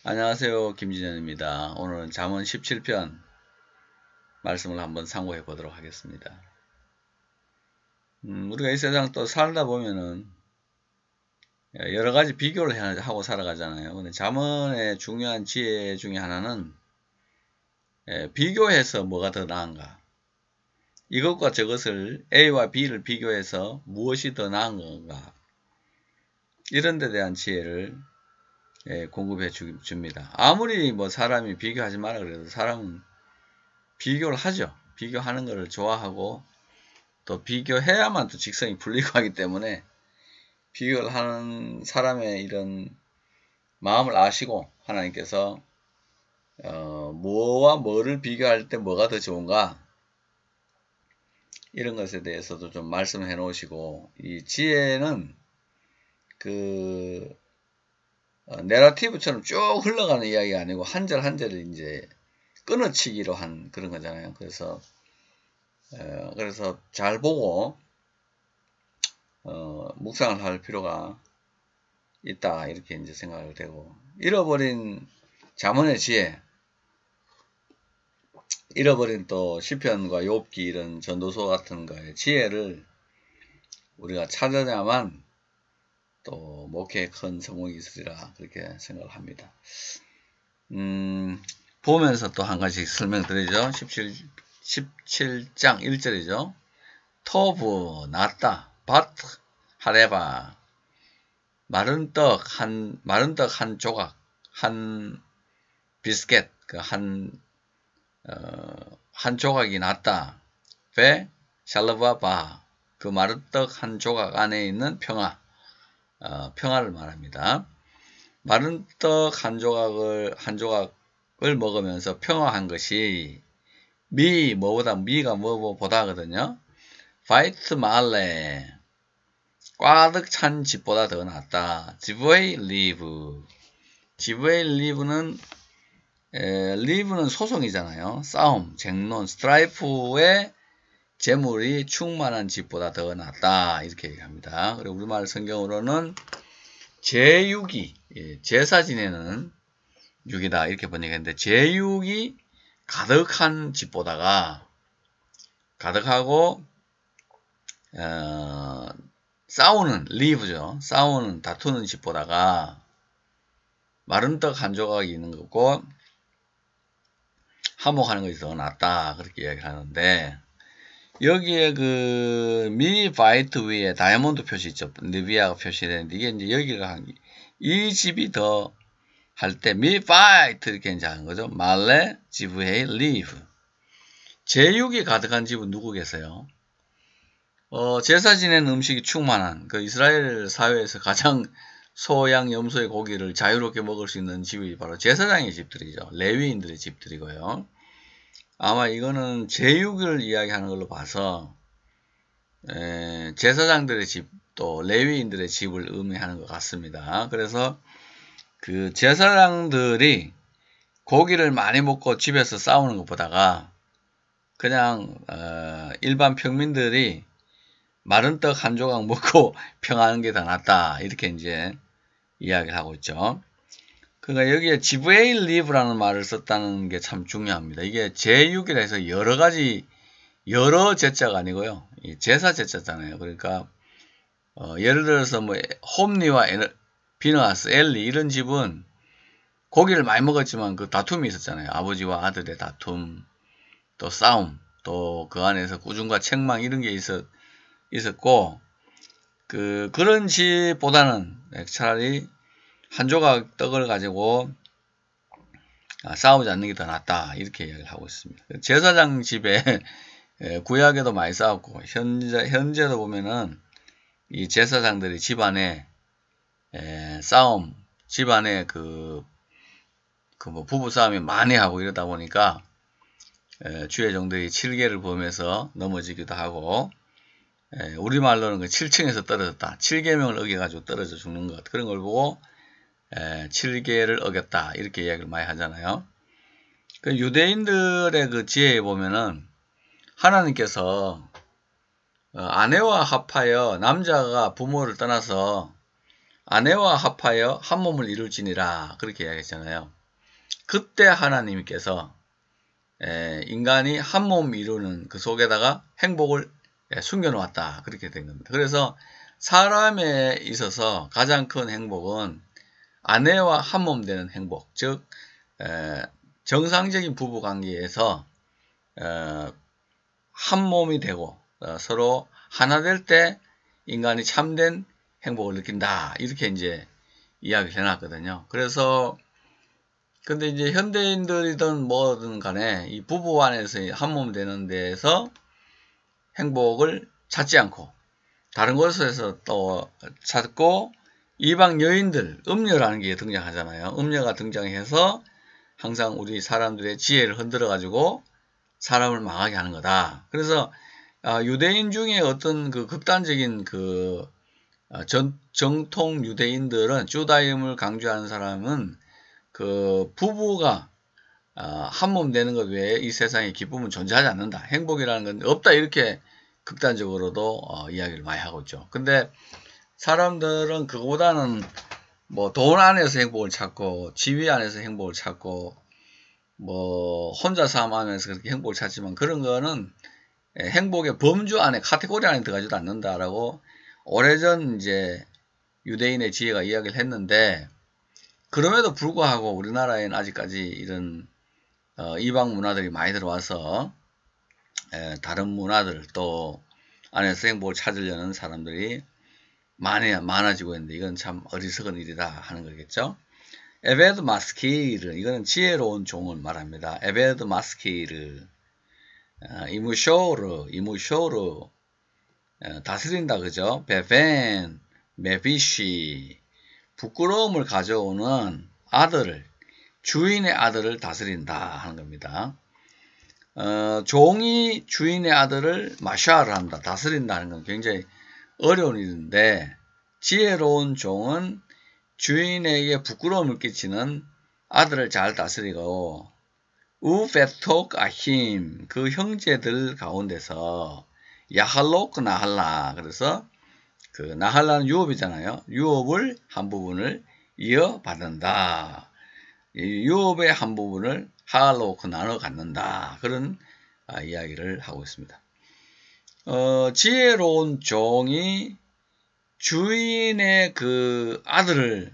안녕하세요. 김진현입니다. 오늘은 잠언 17편 말씀을 한번 참고해 보도록 하겠습니다. 우리가 이 세상 또 살다 보면은 여러 가지 비교를 하고 살아가잖아요. 근데 잠언의 중요한 지혜 중에 하나는 비교해서 뭐가 더 나은가, 이것과 저것을 A와 B를 비교해서 무엇이 더 나은 건가, 이런 데 대한 지혜를 공급해 줍니다. 아무리 뭐 사람이 비교하지 마라 그래도 사람은 비교를 하죠. 비교하는 것을 좋아하고 또 비교해야만 또 직성이 풀리고 하기 때문에 비교를 하는 사람의 이런 마음을 아시고 하나님께서 뭐와 뭐를 비교할 때 뭐가 더 좋은가, 이런 것에 대해서도 좀 말씀해 놓으시고, 이 지혜는 그 내러티브처럼 쭉 흘러가는 이야기가 아니고 한 절 한 절을 이제 끊어치기로 한 그런 거잖아요. 그래서 잘 보고 묵상을 할 필요가 있다, 이렇게 이제 생각을 되고, 잃어버린 잠언의 지혜, 잃어버린 또 시편과 욥기 이런 전도서 같은 거의 지혜를 우리가 찾아야만 또 목회에 큰 성공이 있으리라, 그렇게 생각을 합니다. 보면서 또 한 가지 설명드리죠. 17장 1절이죠. 토브 낫다 밭 하레바, 마른 떡 한 조각, 한 비스켓, 한 조각이 낫다. 베 샬르바바, 그 마른 떡 한 조각 안에 있는 평화, 평화를 말합니다. 마른 떡 한 조각을 먹으면서 평화한 것이 미가 뭐보다거든요. 파이트 말레, 꽉득 찬 집보다 더 낫다. 지브웨이 리브. 지브웨이 리브는 소송이잖아요. 싸움, 쟁론, 스트라이프의 재물이 충만한 집보다 더 낫다, 이렇게 얘기합니다. 그리고 우리말 성경으로는 제육이, 제사 지내는 육이다, 이렇게 번역했는데, 제육이 가득한 집보다가, 가득하고 싸우는 리브죠. 싸우는, 다투는 집보다가 마른 떡 한 조각이 있는 거고 화목하는 것이 더 낫다, 그렇게 이야기하는데, 여기에 그 미 바이트 위에 다이아몬드 표시 있죠. 리비아가 표시되는데, 이게 이제 여기가 이 집이 더 할 때 미 바이트 이렇게 이제 하는 거죠. 말레 지브헤이 리브. 제육이 가득한 집은 누구 계세요? 제사 지내는 음식이 충만한 그 이스라엘 사회에서 가장 소양 염소의 고기를 자유롭게 먹을 수 있는 집이 바로 제사장의 집들이죠. 레위인들의 집들이고요. 아마 이거는 제육을 이야기하는 걸로 봐서 제사장들의 집, 또 레위인들의 집을 의미하는 것 같습니다. 그래서 그 제사장들이 고기를 많이 먹고 집에서 싸우는 것보다가 그냥 일반 평민들이 마른 떡 한 조각 먹고 평하는 게 더 낫다, 이렇게 이제 이야기를 하고 있죠. 그러니까 여기에 지브에이 리브라는 말을 썼다는 게 참 중요합니다. 이게 제6이라 해서 여러 제자가 아니고요. 제사 제자잖아요. 그러니까 예를 들어서 뭐 홈리와 비너하스, 엘리 이런 집은 고기를 많이 먹었지만 그 다툼이 있었잖아요. 아버지와 아들의 다툼, 또 싸움, 또 그 안에서 꾸중과 책망 이런 게 있었고, 그런 집보다는 차라리 한 조각 떡을 가지고 싸우지 않는 게 더 낫다, 이렇게 이야기를 하고 있습니다. 제사장 집에 구약에도 많이 싸웠고, 현재도 보면은 이 제사장들이 집안에 싸움, 집안에 뭐 부부 싸움이 많이 하고 이러다 보니까 주의 종들이 7계를 범해서 넘어지기도 하고, 우리말로는 7층에서 떨어졌다, 7계명을 어겨가지고 떨어져 죽는 것, 그런 걸 보고 7계를 어겼다, 이렇게 이야기를 많이 하잖아요. 그 유대인들의 그 지혜에 보면은 하나님께서 아내와 합하여, 남자가 부모를 떠나서 아내와 합하여 한 몸을 이룰지니라, 그렇게 이야기했잖아요. 그때 하나님께서 인간이 한 몸 이루는 그 속에다가 행복을 숨겨놓았다. 그렇게 된 겁니다. 그래서 사람에 있어서 가장 큰 행복은 아내와 한 몸 되는 행복, 즉 정상적인 부부 관계에서 한 몸이 되고 서로 하나 될 때 인간이 참된 행복을 느낀다. 이렇게 이제 이야기를 해놨거든요. 그래서 근데 이제 현대인들이든 뭐든 간에 이 부부 안에서 한 몸 되는 데에서 행복을 찾지 않고 다른 곳에서 또 찾고 이방 여인들, 음녀라는 게 등장하잖아요. 음녀가 등장해서 항상 우리 사람들의 지혜를 흔들어 가지고 사람을 망하게 하는 거다. 그래서 유대인 중에 어떤 그 극단적인 그 정통 유대인들은 주다임을 강조하는 사람은 그 부부가 한 몸 되는 것 외에 이 세상에 기쁨은 존재하지 않는다. 행복이라는 건 없다. 이렇게 극단적으로도 이야기를 많이 하고 있죠. 근데 사람들은 그거보다는 뭐 돈 안에서 행복을 찾고 지위 안에서 행복을 찾고 뭐 혼자 삶 안에서 그렇게 행복을 찾지만 그런 거는 행복의 범주 안에 카테고리 안에 들어가지도 않는다라고 오래전 이제 유대인의 지혜가 이야기를 했는데 그럼에도 불구하고 우리나라에는 아직까지 이런 이방 문화들이 많이 들어와서 다른 문화들 또 안에서 행복을 찾으려는 사람들이 많아지고 있는데 이건 참 어리석은 일이다 하는 거겠죠. 에베드 마스키르 이거는 지혜로운 종을 말합니다. 에베드 마스키르 이무쇼르 다스린다 그죠. 베벤 메비쉬 부끄러움을 가져오는 아들을 주인의 아들을 다스린다 하는 겁니다. 종이 주인의 아들을 마샤를 한다 다스린다는 건 굉장히 어려운 일인데 지혜로운 종은 주인에게 부끄러움을 끼치는 아들을 잘 다스리고 우페톡 아힘 그 형제들 가운데서 야할록 나할라 그래서 그 나할라는 유업이잖아요. 유업을 한 부분을 이어받는다. 유업의 한 부분을 하할로크 나눠 갖는다. 그런 이야기를 하고 있습니다. 지혜로운 종이 주인의 그 아들을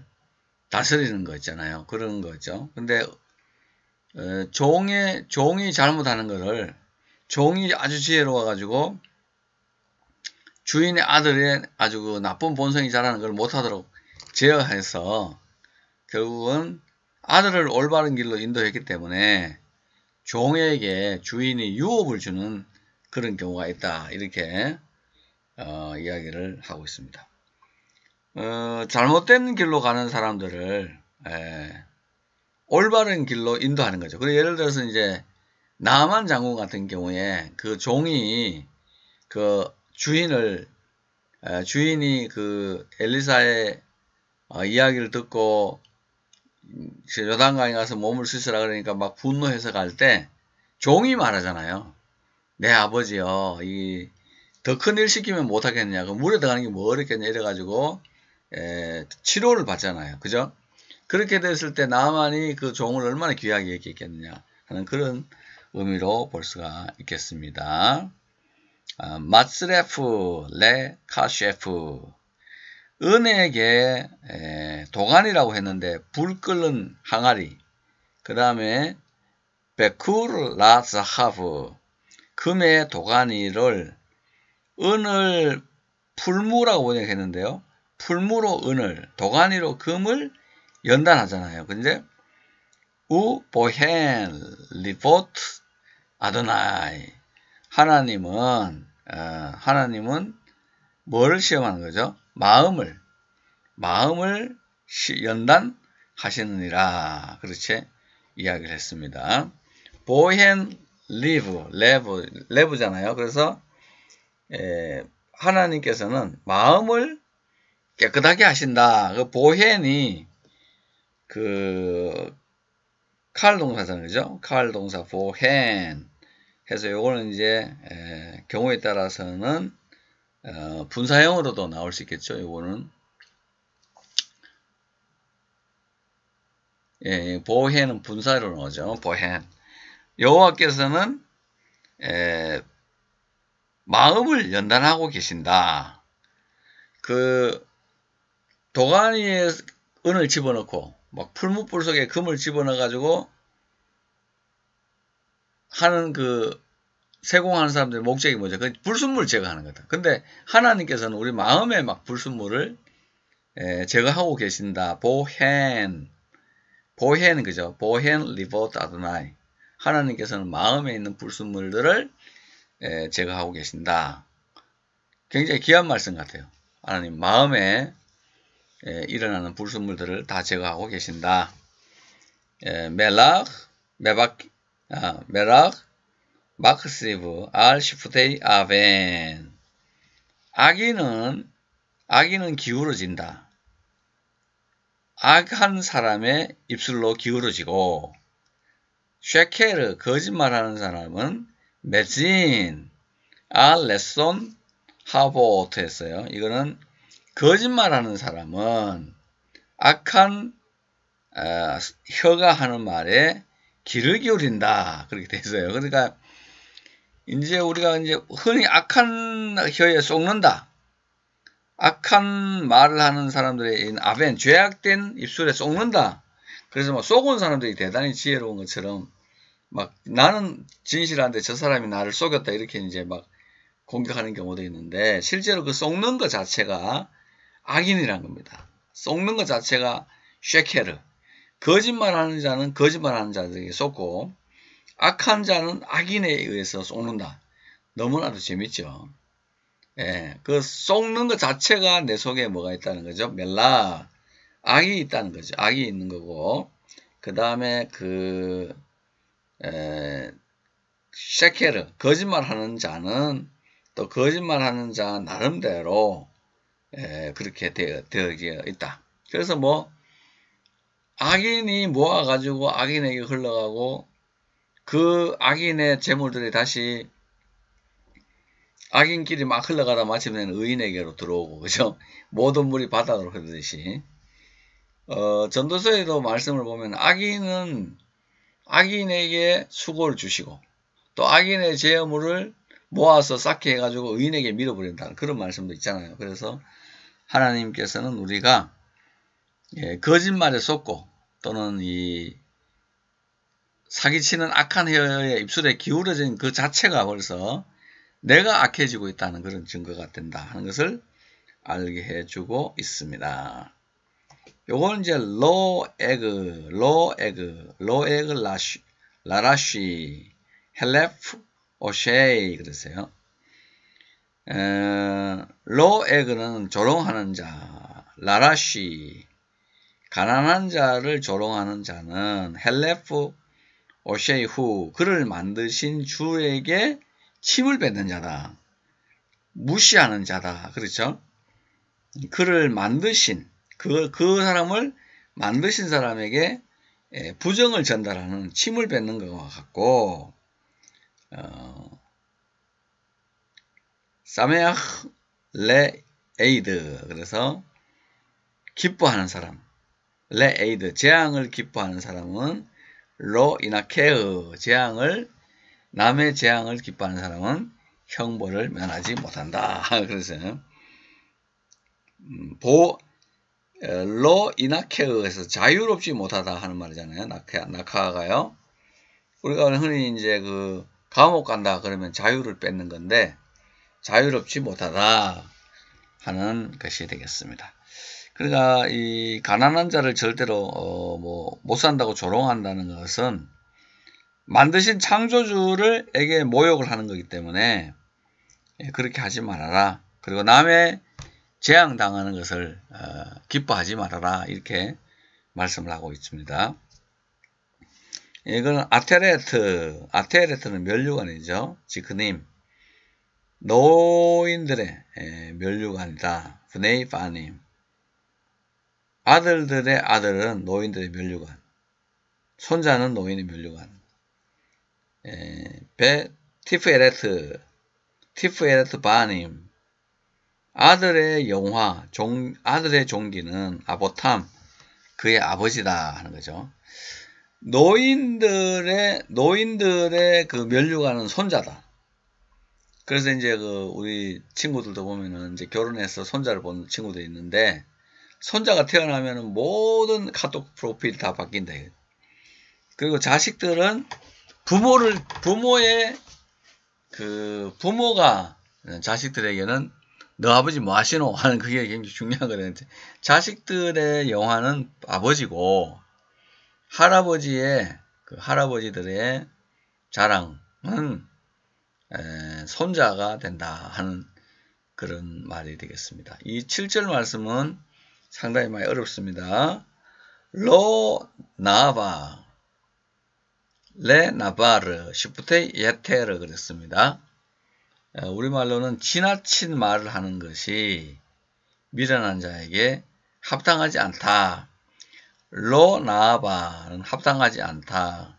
다스리는 거 있잖아요. 그런 거죠. 근데 종이 잘못하는 거를 종이 아주 지혜로워 가지고 주인의 아들의 아주 그 나쁜 본성이 자라는 걸 못하도록 제어해서 결국은 아들을 올바른 길로 인도했기 때문에 종에게 주인이 유업을 주는 그런 경우가 있다. 이렇게 이야기를 하고 있습니다. 잘못된 길로 가는 사람들을 올바른 길로 인도하는 거죠. 그리고 예를 들어서 이제 나만 장군 같은 경우에 그 종이 그 주인이 그 엘리사의 이야기를 듣고 요단강에 가서 몸을 씻으라 그러니까 막 분노해서 갈 때 종이 말하잖아요. 내 아버지요, 더 큰 일 시키면 못하겠냐, 그 물에 들어가는 게 뭐 어렵겠냐 이래가지고 치료를 받잖아요. 그죠? 그렇게 됐을 때 나만이 그 종을 얼마나 귀하게 여기겠느냐 하는 그런 의미로 볼 수가 있겠습니다. 마츠레프 레 카셰프 은에게 도가니라고 했는데 불 끓는 항아리 그 다음에 베쿠르 라 자하브 금의 도가니를 은을 풀무라고 번역했는데요. 풀무로 은을 도가니로 금을 연단하잖아요. 근데 우 보헨 리포트 아도나이 하나님은 뭐를 시험하는 거죠? 마음을 연단하시느니라. 그렇게 이야기를 했습니다. 보헨 레브잖아요. 그래서 하나님께서는 마음을 깨끗하게 하신다. 그 보헨이 그 칼 동사잖아요. 그죠? 칼 동사 보헨 해서 요거는 이제 경우에 따라서는 분사형으로도 나올 수 있겠죠. 요거는 예, 보헤는 분사로 나오죠. 보헨. 여호와께서는 마음을 연단하고 계신다. 그 도가니에 은을 집어넣고 막 풀무불 속에 금을 집어넣어 가지고 하는 그 세공하는 사람들의 목적이 뭐죠? 그 불순물을 제거하는 거다. 근데 하나님께서는 우리 마음에 막 불순물을 제거하고 계신다. 보헨 그죠? 보헨 리보트 아도나이. 하나님께서는 마음에 있는 불순물들을 제거하고 계신다. 굉장히 귀한 말씀 같아요. 하나님 마음에 일어나는 불순물들을 다 제거하고 계신다. 멜락 마크시브 알 시프테이 아벤. 악인은 기울어진다. 악한 사람의 입술로 기울어지고, 쉐케르 거짓말하는 사람은 메진 알 레손 하보트 했어요. 이거는 거짓말하는 사람은 악한 혀가 하는 말에 귀를 기울인다. 그렇게 돼 있어요. 그러니까 이제 우리가 이제 흔히 악한 혀에 쏙는다. 악한 말을 하는 사람들의 아벤, 죄악된 입술에 쏙는다. 그래서 막 속은 사람들이 대단히 지혜로운 것처럼 막 나는 진실한데 저 사람이 나를 속였다 이렇게 이제 막 공격하는 경우도 있는데 실제로 그 쏙는 것 자체가 악인이란 겁니다. 쏙는 것 자체가 쉐케르. 거짓말하는 자는 거짓말하는 자들에게 쏟고 악한 자는 악인에 의해서 쏟는다. 너무나도 재밌죠. 예, 그 쏟는 것 자체가 내 속에 뭐가 있다는 거죠. 멜라 악이 있다는 거죠. 악이 있는 거고 그 다음에 쉐케르 거짓말하는 자는 또 거짓말하는 자 나름대로 그렇게 되어 있다. 그래서 뭐 악인이 모아가지고 악인에게 흘러가고 그 악인의 재물들이 다시 악인끼리 막 흘러가다 마침내 의인에게로 들어오고 그죠? 모든 물이 바다로 흐르듯이 전도서에도 말씀을 보면 악인은 악인에게 수고를 주시고 또 악인의 재물을 모아서 쌓게 해가지고 의인에게 밀어버린다는 그런 말씀도 있잖아요. 그래서 하나님께서는 우리가 거짓말에 쏟고 또는 이 사기치는 악한 혀의 입술에 기울어진 그 자체가 벌써 내가 악해지고 있다는 그런 증거가 된다 하는 것을 알게 해주고 있습니다. 요건 이제 로에그 라라쉬 헬레프 오쉐이 그랬어요. 로에그는 조롱하는 자, 라라쉬 가난한 자를 조롱하는 자는 헬레프 오쉐이 후 그를 만드신 주에게 침을 뱉는 자다. 무시하는 자다. 그렇죠? 그를 만드신 그 사람을 만드신 사람에게 부정을 전달하는 침을 뱉는 것과 같고 사메아흐 레 에이드 그래서 기뻐하는 사람 레 에이드 재앙을 기뻐하는 사람은 로 이나케흐 남의 재앙을 기뻐하는 사람은 형벌을 면하지 못한다. 그래서 로 이나케흐에서 자유롭지 못하다 하는 말이잖아요. 낙하가요. 우리가 흔히 이제 그 감옥 간다 그러면 자유를 뺏는 건데 자유롭지 못하다 하는 것이 되겠습니다. 그러니까 이 가난한 자를 절대로 못 산다고 조롱한다는 것은 만드신 창조주에게 모욕을 하는 거기 때문에 그렇게 하지 말아라. 그리고 남의 재앙 당하는 것을 기뻐하지 말아라. 이렇게 말씀을 하고 있습니다. 이거는 아테레트는 면류관이죠. 지크님 노인들의 면류관이다. 브네이 파님 아들들의 아들은 노인들의 면류관, 손자는 노인의 면류관. 티프에레트 바님 아들의 영화, 아들의 종기는 아보탐, 그의 아버지다 하는 거죠. 노인들의 그 면류관은 손자다. 그래서 이제 우리 친구들도 보면은 이제 결혼해서 손자를 본 친구들이 있는데, 손자가 태어나면은 모든 카톡 프로필이 다 바뀐다. 그리고 자식들은 부모가 자식들에게는 너 아버지 뭐 하시노? 하는 그게 굉장히 중요하거든요. 자식들의 영화는 아버지고, 할아버지들의 자랑은 손자가 된다 하는 그런 말이 되겠습니다. 이 7절 말씀은 상당히 많이 어렵습니다. 로 나바 레 나바르 시프테 예테르 그랬습니다. 우리말로는 지나친 말을 하는 것이 미련한 자에게 합당하지 않다. 로 나바는 합당하지 않다.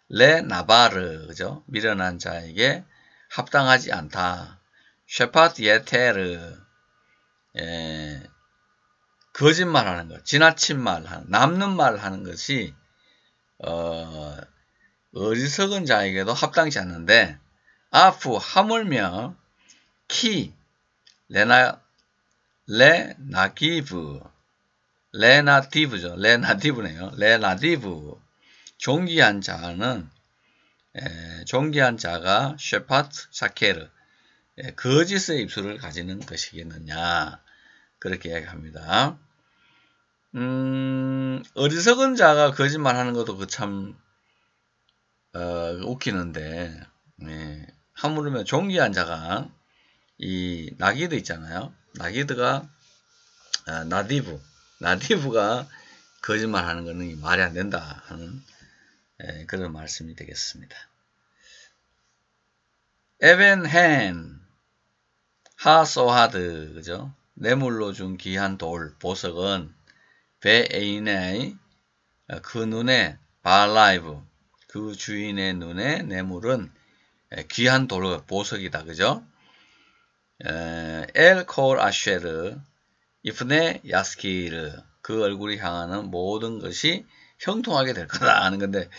레 나바르 그죠? 미련한 자에게 합당하지 않다. 쉐파트 예테르 거짓말하는 것, 지나친 말하는, 남는 말하는 것이 어리석은 자에게도 합당치 않는데, 아프 하물며 키 레나티브죠. 레나티브네요. 레나티브 존귀한 자가 쉐파트 샤케르 거짓의 입술을 가지는 것이겠느냐 그렇게 이야기합니다. 어리석은 자가 거짓말하는 것도 그 참 웃기는데, 하물며 존귀한 자가 이 나기드 있잖아요. 나기드가 나디브가 거짓말하는 것은 말이 안 된다 하는 그런 말씀이 되겠습니다. 에벤헨 하소하드 그죠? 뇌물로 준 귀한 돌 보석은 베에인의 그 눈에 발라이브 그 주인의 눈에 뇌물은 귀한 돌 보석이다 그죠? 엘콜 아쉐르 이프네 야스키르 그 얼굴이 향하는 모든 것이 형통하게 될 거다 하는 건데,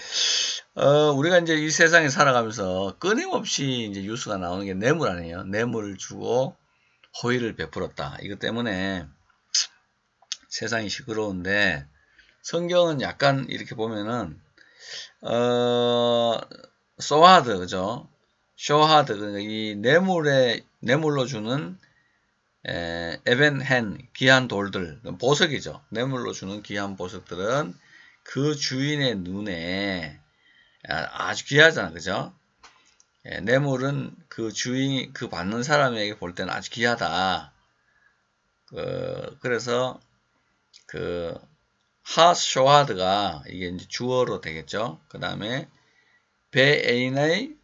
우리가 이제 이 세상에 살아가면서 끊임없이 이제 뉴스가 나오는 게 뇌물 아니에요. 뇌물을 주고 호의를 베풀었다. 이것 때문에 세상이 시끄러운데, 성경은 약간 이렇게 보면은 소하드 그죠? 쇼하드 그러니까 이 뇌물로 주는 에벤헨 귀한 돌들 보석이죠. 뇌물로 주는 귀한 보석들은 그 주인의 눈에 아주 귀하잖아 그죠? 뇌물은 그 주인 그 받는 사람에게 볼 때는 아주 귀하다. 그래서 그 하쇼하드가 이게 이제 주어로 되겠죠. 그 다음에 베에인의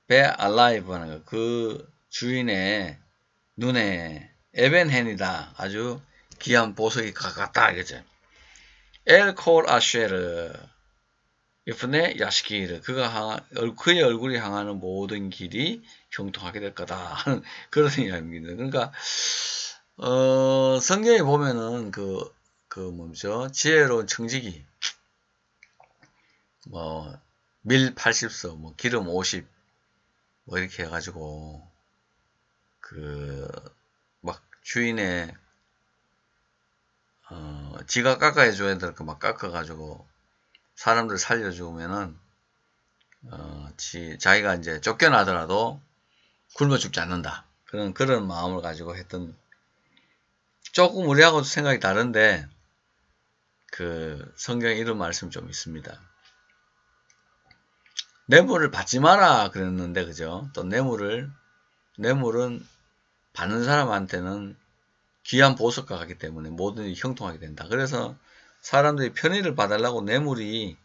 베알라이브 하는 거 그 주인의 눈에 에벤헨이다. 아주 귀한 보석이 가깝다. 이거죠. 엘콜 아쉐르 이프네 야시키르 그의 얼굴이 향하는 모든 길이 형통하게 될 거다. 그런 이야기입니다. 그러니까 성경에 보면은 뭐죠? 지혜로운 청지기 뭐 밀 80서 뭐 기름 50 뭐 이렇게 해가지고 막 주인의 지가 깎아줘야 될 거 막 깎아가지고 사람들 살려주면은 자기가 이제 쫓겨나더라도 굶어 죽지 않는다. 그런 마음을 가지고 했던, 조금 우리하고 생각이 다른데 성경에 이런 말씀이 좀 있습니다. 뇌물을 받지 마라 그랬는데 그죠? 또 뇌물은 받는 사람한테는 귀한 보석과 같기 때문에 모든 일이 형통하게 된다. 그래서 사람들이 편의를 봐달라고 뇌물이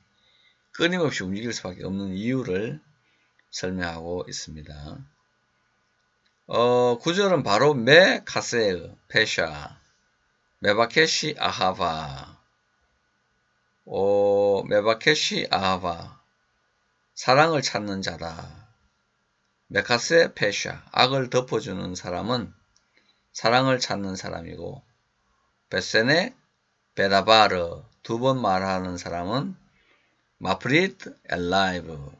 끊임없이 움직일 수밖에 없는 이유를 설명하고 있습니다. 9절은 바로 메카세르 페샤 메바케시 아하바 메바케시 아하바 사랑을 찾는 자다. 메카세 페샤 악을 덮어주는 사람은 사랑을 찾는 사람이고, 베세네 베다바르, 두 번 말하는 사람은 마프리트 엘라이브,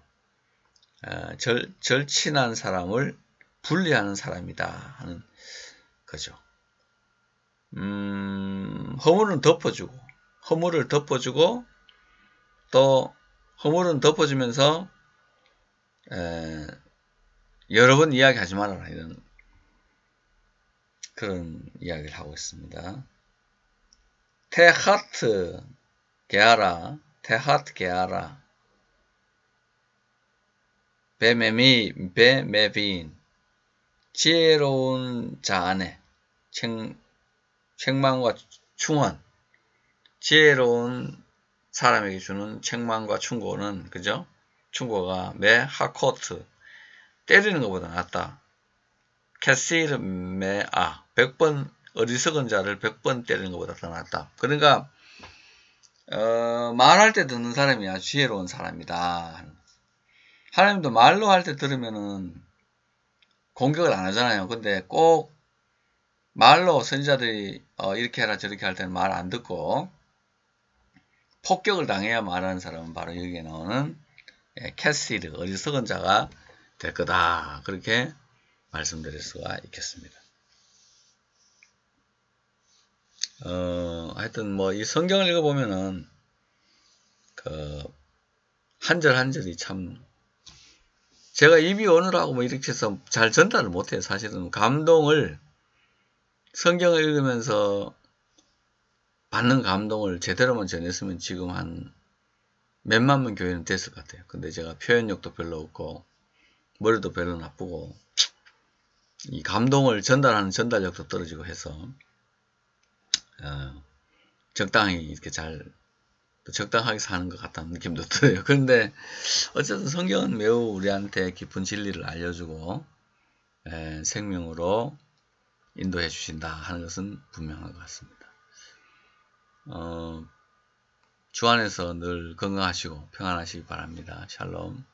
절친한 사람을 분리하는 사람이다 하는 거죠. 허물은 덮어주고, 허물을 덮어주고, 또 허물은 덮어주면서 여러 번 이야기하지 말아라, 이런 그런 이야기를 하고 있습니다. 테하트 게아라, 테하트 게아라, 베메빈, 지혜로운 자 안에 책망과 충원, 지혜로운 사람에게 주는 책망과 충고는, 그죠? 충고가 매 하코트, 때리는 것보다 낫다. 캐시르 메아, 100번, 어리석은 자를 100번 때리는 것보다 더 낫다. 그러니까, 말할 때 듣는 사람이 아주 지혜로운 사람이다. 하나님도 말로 할 때 들으면은 공격을 안 하잖아요. 근데 꼭 말로 선지자들이 이렇게 해라 저렇게 할 때는 말 안 듣고 폭격을 당해야 말하는 사람은 바로 여기에 나오는 캐시르, 어리석은 자가 될 거다. 그렇게 말씀드릴 수가 있겠습니다. 하여튼 뭐 이 성경을 읽어보면은 한 절 한 절이 참, 제가 입이 오느라고 뭐 이렇게 해서 잘 전달을 못해요. 사실은 감동을, 성경을 읽으면서 받는 감동을 제대로만 전했으면 지금 한 몇만 명 교회는 됐을 것 같아요. 근데 제가 표현력도 별로 없고 머리도 별로 나쁘고 이 감동을 전달하는 전달력도 떨어지고 해서 적당히 이렇게 적당하게 사는 것 같다는 느낌도 들어요. 그런데 어쨌든 성경은 매우 우리한테 깊은 진리를 알려주고 생명으로 인도해 주신다 하는 것은 분명한 것 같습니다. 주 안에서 늘 건강하시고 평안하시기 바랍니다. 샬롬.